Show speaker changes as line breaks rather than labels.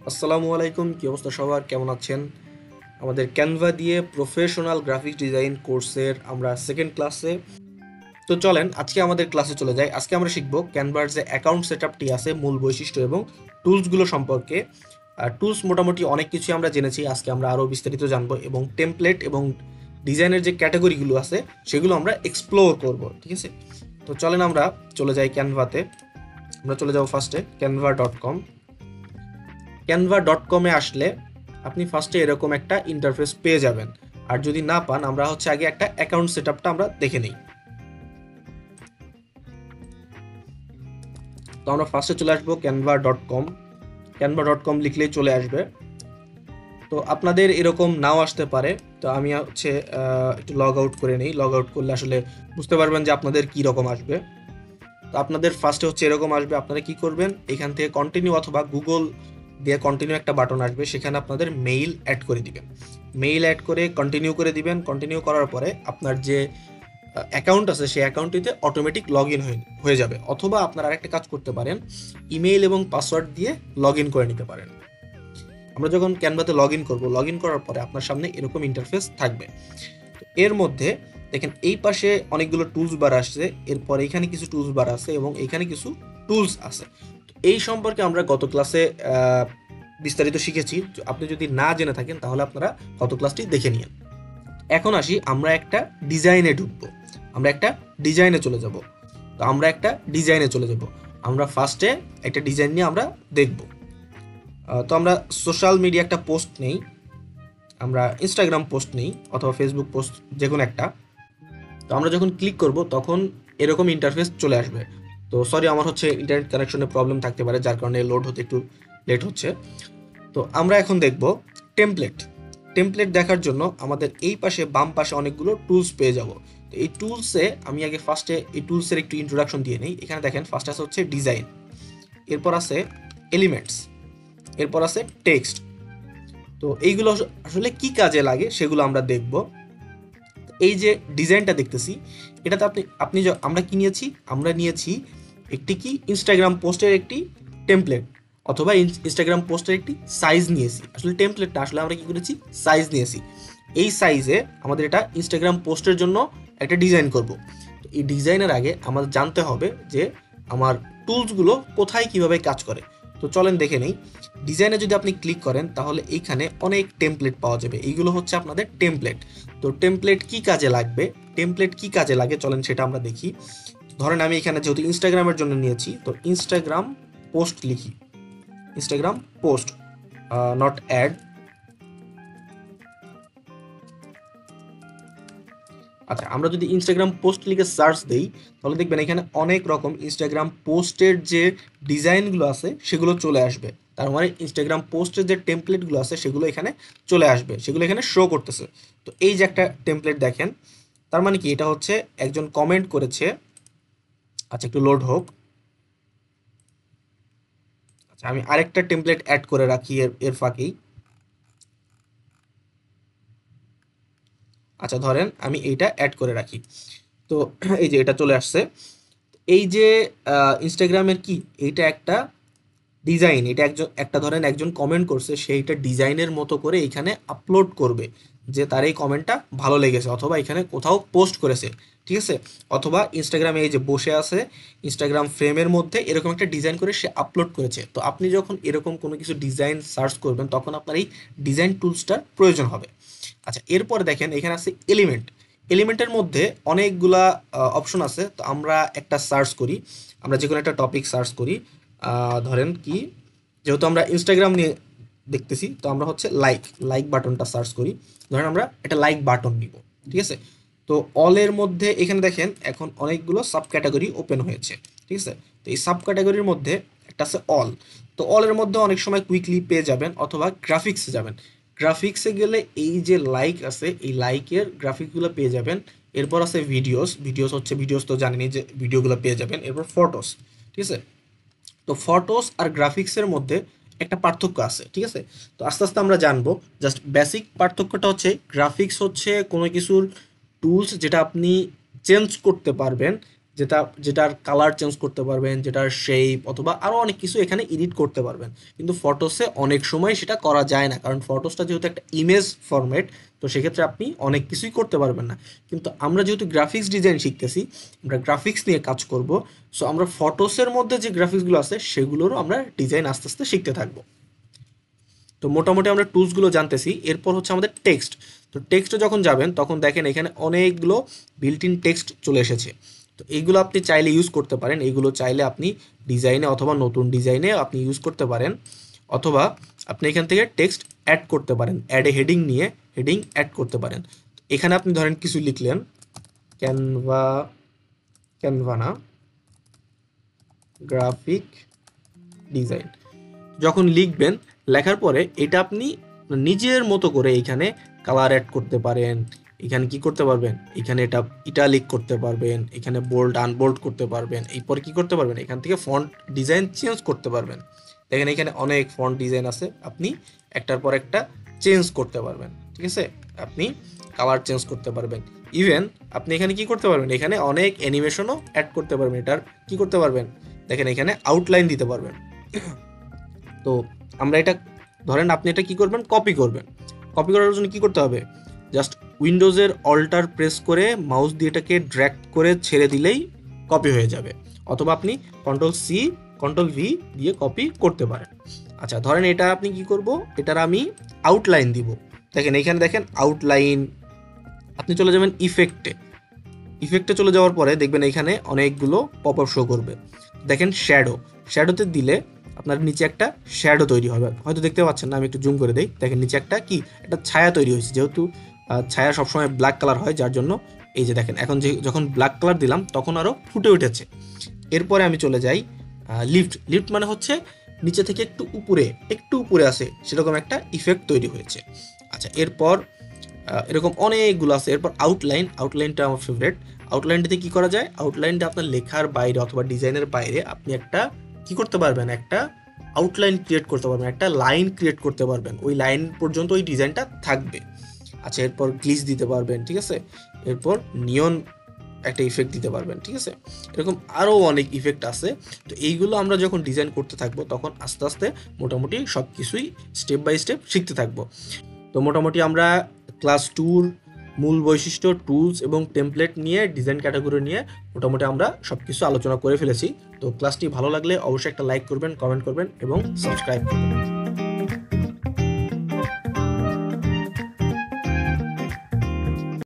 আসসালামু আলাইকুম, কি অবস্থা সবার? কেমন আছেন? আমাদের ক্যানভা দিয়ে প্রফেশনাল গ্রাফিক্স ডিজাইন কোর্সের আমরা সেকেন্ড ক্লাসে। তো চলেন আজকে আমাদের ক্লাসে চলে যাই। আজকে আমরা শিখব ক্যানভার যে অ্যাকাউন্ট সেটআপটি আছে, মূল বৈশিষ্ট্য এবং টুলসগুলো সম্পর্কে। টুলস মোটামুটি অনেক কিছু আমরা জেনেছি, আজকে আমরা আরও বিস্তারিত জানবো এবং টেমপ্লেট এবং ডিজাইনের যে ক্যাটাগরিগুলো আছে সেগুলো আমরা এক্সপ্লোর করব, ঠিক আছে? তো চলেন আমরা চলে যাই ক্যানভাতে। আমরা চলে যাব ফার্স্টে canva.com। canva.com-এ আসলে আপনি ফার্স্টে এরকম একটা ইন্টারফেস পেয়ে যাবেন। আর যদি না পান, আমরা আগে একটা অ্যাকাউন্ট সেটআপটা আমরা দেখে নিই। তো আমরা ফার্স্টে চলে আসবো canva.com। canva.com লিখলেই চলে আসবে। তো আপনাদের এরকম নাও আসতে পারে। তো আমি একটু লগ আউট করে নিই। লগ আউট করলে আসলে বুঝতে পারবেন যে আপনাদের কি রকম আসবে। তো আপনাদের ফার্স্টে এরকম আসবে। আপনারা কি করবেন, এখান থেকে কন্টিনিউ অথবা গুগল দিয়ে কন্টিনিউ একটা বাটন আসবে, সেখানে আপনাদের মেইল অ্যাড করে দিবেন। মেইল অ্যাড করে কন্টিনিউ করে দিবেন। কন্টিনিউ করার পরে আপনার যে অ্যাকাউন্ট আছে সেই অ্যাকাউন্টটিতে অটোমেটিক লগ ইন হয়ে যাবে। অথবা আপনারা আরেকটা কাজ করতে পারেন, ইমেইল এবং পাসওয়ার্ড দিয়ে লগ ইন করে নিতে পারেন। আমরা যখন ক্যানভাতে লগ ইন করবো, লগ ইন করার পরে আপনার সামনে এরকম ইন্টারফেস থাকবে। তো এর মধ্যে দেখেন এই পাশে অনেকগুলো টুলস বার আসছে, এরপর এখানে কিছু টুলস বার আছে এবং এখানে কিছু টুলস আছে। তো এই সম্পর্কে আমরা গত ক্লাসে বিস্তারিত শিখেছি। আপনি যদি না জেনে থাকেন তাহলে আপনারা গত ক্লাসটি দেখে নিন। এখন আসি, আমরা একটা ডিজাইনে ঢুকবো। আমরা একটা ডিজাইনে চলে যাব। তো আমরা একটা ডিজাইনে চলে যাব। আমরা ফার্স্টে একটা ডিজাইন নিয়ে আমরা দেখব। তো আমরা সোশ্যাল মিডিয়া একটা পোস্ট নেই, আমরা ইনস্টাগ্রাম পোস্ট নেই অথবা ফেসবুক পোস্ট, যে কোনো একটা। তো আমরা যখন ক্লিক করব তখন এরকম ইন্টারফেস চলে আসবে। তো সরি, আমার ইন্টারনেট কানেকশনের প্রবলেম থাকতে পারে, যার কারণে লোড হতে একটু লেট হচ্ছে। তো আমরা এখন দেখব টেমপ্লেট। টেমপ্লেট দেখার জন্য আমাদের এই পাশে বাম পাশে অনেকগুলো টুলস পেয়ে যাব। তো এই টুলসে আমি আগে ফার্স্টে এই টুলসের একটু ইন্ট্রোডাকশন দিয়ে নিই। এখানে দেখেন ফার্স্ট আছে ডিজাইন, এরপর আছে এলিমেন্টস, এরপর আছে টেক্সট। তো এইগুলো আসলে কি কাজে লাগে সেগুলো আমরা দেখব। এই যে ডিজাইনটা দেখতেছি, এটাতে আমরা কি নিয়েছি? আমরা নিয়েছি একটি ইনস্টাগ্রাম পোস্টের একটি টেমপ্লেট অথবা ইনস্টাগ্রাম পোস্টের একটি সাইজ নিয়েছি। আসলে টেমপ্লেটটা আসলে আমরা কি করেছি, সাইজ নিয়েছি। এই সাইজে আমাদের এটা ইনস্টাগ্রাম পোস্টের জন্য একটা ডিজাইন করব। তো এই ডিজাইনের আগে আমাদের জানতে হবে যে আমার টুলসগুলো কোথায় কিভাবে কাজ করে। তো চলেন দেখে নেই। ডিজাইনে যদি আপনি ক্লিক করেন তাহলে এইখানে অনেক টেমপ্লেট পাওয়া যাবে। এইগুলো হচ্ছে আপনাদের টেমপ্লেট। তো টেমপ্লেট কি কাজে লাগবে, টেমপ্লেট কি কাজে লাগে চলেন সেটা আমরা দেখি। ধরেন আমি এখানে যেহেতু ইনস্টাগ্রামের জন্য নিয়েছি, তো ইনস্টাগ্রাম পোস্ট লিখি, ইনস্টাগ্রাম পোস্ট, নট অ্যাড। আচ্ছা, আমরা যদি ইনস্টাগ্রাম পোস্ট লিখে সার্চ দেই তাহলে দেখবেন এখানে অনেক রকম ইনস্টাগ্রাম পোস্টের যে ডিজাইনগুলো আছে সেগুলো চলে আসবে। তার মানে ইনস্টাগ্রাম পোস্টের যে টেমপ্লেটগুলো আছে সেগুলো এখানে চলে আসবে, সেগুলো এখানে শো করতেছে। তো এই যে একটা টেমপ্লেট দেখেন, তার মানে কি, এটা হচ্ছে একজন কমেন্ট করেছে। আচ্ছা, একটু লোড হোক। আচ্ছা, আমি আরেকটা টেমপ্লেট অ্যাড করে রাখি এর ফাঁকেই। আচ্ছা, ধরেন আমি এইটা অ্যাড করে রাখি। তো এই যে এটা চলে আসছে। এই যে ইনস্টাগ্রামের এইটা একটা ডিজাইন, এটা একটা ধরেন একজন কমেন্ট করছে, সেইটা ডিজাইনের মতো করে এখানে আপলোড করবে যে তার এই কমেন্টটা ভালো লেগেছে, অথবা এখানে কোথাও পোস্ট করেছে, ঠিক আছে? অথবা ইনস্টাগ্রামে এই যে বসে আছে ইনস্টাগ্রাম ফ্রেমের মধ্যে এরকম একটা ডিজাইন করে সে আপলোড করেছে। তো আপনি যখন এরকম কোনো কিছু ডিজাইন সার্চ করবেন তখন আপনার এই ডিজাইন টুলসটার প্রয়োজন হবে। আচ্ছা, এরপরে দেখেন এখানে আছে এলিমেন্ট। এলিমেন্টের মধ্যে অনেকগুলা অপশন আছে। তো আমরা একটা সার্চ করি, আমরা যে কোনো একটা টপিক সার্চ করি। ধরেন যেহেতু আমরা ইনস্টাগ্রাম নিয়ে দেখতেছি, তো আমরা লাইক লাইক বাটনটা সার্চ করি। ধরেন আমরা একটা লাইক বাটন নিব, ঠিক আছে? তো অলের মধ্যে এখানে দেখেন এখন অনেকগুলো সাব ক্যাটাগরি ওপেন হয়েছে, ঠিক আছে? তো এই সাব ক্যাটাগরির মধ্যে একটা আছে অল। তো অলের মধ্যে অনেক সময় কুইকলি পেয়ে যাবেন অথবা গ্রাফিক্সে যাবেন। গ্রাফিক্সে গেলে এই যে লাইক আছে, এই লাইকের গ্রাফিকগুলো পেয়ে যাবেন। এরপর আছে ভিডিওস। ভিডিওস তো জানেনই যে ভিডিওগুলো পেয়ে যাবেন। এরপর ফটোস, ঠিক আছে? তো ফটোস আর গ্রাফিক্সের মধ্যে একটা পার্থক্য আছে, ঠিক আছে? তো আস্তে আস্তে আমরা জানবো। জাস্ট বেসিক পার্থক্যটা গ্রাফিক্স হচ্ছে কোনো কিছুর টুলস যেটা আপনি চেঞ্জ করতে পারবেন, যেটার কালার চেঞ্জ করতে পারবেন, যেটার শেপ অথবা আরও অনেক কিছু এখানে এডিট করতে পারবেন। কিন্তু ফটোসে অনেক সময় সেটা করা যায় না, কারণ ফটোসটা যেহেতু একটা ইমেজ ফরম্যাট, তো সেক্ষেত্রে আপনি অনেক কিছুই করতে পারবেন না। কিন্তু আমরা যেহেতু গ্রাফিক্স ডিজাইন শিখতেছি, আমরা গ্রাফিক্স নিয়ে কাজ করব, সো আমরা ফটোসের মধ্যে যে গ্রাফিক্সগুলো আছে সেগুলোরও আমরা ডিজাইন আস্তে আস্তে শিখতে থাকবো। তো মোটামুটি আমরা টুলসগুলো জানতেছি। এরপর হচ্ছে আমাদের টেক্সট। তো টেক্সটে যখন যাবেন তখন দেখেন এখানে অনেকগুলো বিল্ট ইন টেক্সট চলে এসেছে। তো এইগুলো আপনি চাইলে ইউজ করতে পারেন, এইগুলো চাইলে আপনি ডিজাইনে অথবা নতুন ডিজাইনে আপনি ইউজ করতে পারেন, অথবা আপনি এখান থেকে টেক্সট অ্যাড করতে পারেন, অ্যাডে হেডিং নিয়ে হেডিং অ্যাড করতে পারেন। এখানে আপনি ধরেন কিছু লিখলেন, ক্যানভা ক্যানভা না গ্রাফিক ডিজাইন, যখন লিখবেন লেখার পরে এটা আপনি নিজের মতো করে এইখানে কালার অ্যাড করতে পারেন, এখানে কি করতে পারবেন, এখানে এটা ইটালিক করতে পারবেন, এখানে বোল্ড আনবোল্ড করতে পারবেন, এরপর কি করতে পারবেন, এখান থেকে ফন্ট ডিজাইন চেঞ্জ করতে পারবেন। দেখেন এখানে অনেক ফন্ট ডিজাইন আছে, আপনি একটার পর একটা চেঞ্জ করতে পারবেন। ঠিক আছে, আপনি কালার চেঞ্জ করতে পারবেন। ইভেন আপনি এখানে কি করতে পারবেন, এখানে অনেক অ্যানিমেশনও অ্যাড করতে পারবেন। এটার কি করতে পারবেন, দেখেন এখানে আউটলাইন দিতে পারবেন। তো আমরা এটা ধরেন আপনি এটা কি করবেন, কপি করবেন। কপি করার জন্য কি করতে হবে, জাস্ট উইন্ডোজের অল্টার প্রেস করে মাউস দিয়ে এটাকে ড্র্যাগ করে ছেড়ে দিলেই কপি হয়ে যাবে, অথবা আপনি কন্ট্রোল-C কন্ট্রোল-V দিয়ে কপি করতে পারেন। আচ্ছা ধরেন এটা আপনি কি করব, এটার আমি আউটলাইন দিব। দেখেন এইখানে দেখেন আউটলাইন, আপনি চলে যাবেন ইফেক্টে চলে যাওয়ার পরে দেখবেন এখানে অনেকগুলো পপ আপ শো করবে। দেখেন শ্যাডোতে দিলে আপনার নিচে একটা শ্যাডো তৈরি হবে, হয়তো দেখতে পাচ্ছেন না, আমি একটু জুম করে দেই। দেখেন নিচে একটা ছায়া তৈরি হয়েছে, যেহেতু ছায়া সবসময় ব্ল্যাক কালার হয়, যার জন্য এই যে দেখেন এখন যখন ব্ল্যাক কালার দিলাম তখন আরও ফুটে উঠেছে। এরপরে আমি চলে যাই লিফট মানে হচ্ছে নিচে থেকে একটু উপরে আসে সেরকম একটা ইফেক্ট তৈরি হয়েছে। আচ্ছা এরপর এরকম অনেকগুলো আছে। এরপর আউটলাইনটা আমার ফেভারিট। আউটলাইনটাতে কি করা যায়, আউটলাইনটা আপনার লেখার বাইরে অথবা ডিজাইনের বাইরে আপনি একটা কি করতে পারবেন, একটা আউটলাইন ক্রিয়েট করতে পারবেন, একটা লাইন ক্রিয়েট করতে পারবেন, ওই লাইন পর্যন্ত ওই ডিজাইনটা থাকবে। আচ্ছা এরপর গ্লিচ দিতে পারবেন, ঠিক আছে, এরপর নিয়ন একটা ইফেক্ট দিতে পারবেন, ঠিক আছে, এরকম আরও অনেক ইফেক্ট আছে। তো এইগুলো আমরা যখন ডিজাইন করতে থাকবো তখন আস্তে আস্তে মোটামুটি সব কিছুই স্টেপ বাই স্টেপ শিখতে থাকবো। তো মোটামুটি আমরা ক্লাস 2 মূল বৈশিষ্ট্য, টুলস এবং টেমপ্লেট নিয়ে, ডিজাইন ক্যাটাগরি নিয়ে মোটামুটি আমরা সব কিছু আলোচনা করে ফেলেছি। তো ক্লাসটি ভালো লাগলে অবশ্যই একটা লাইক করবেন, কমেন্ট করবেন এবং সাবস্ক্রাইব করবেন।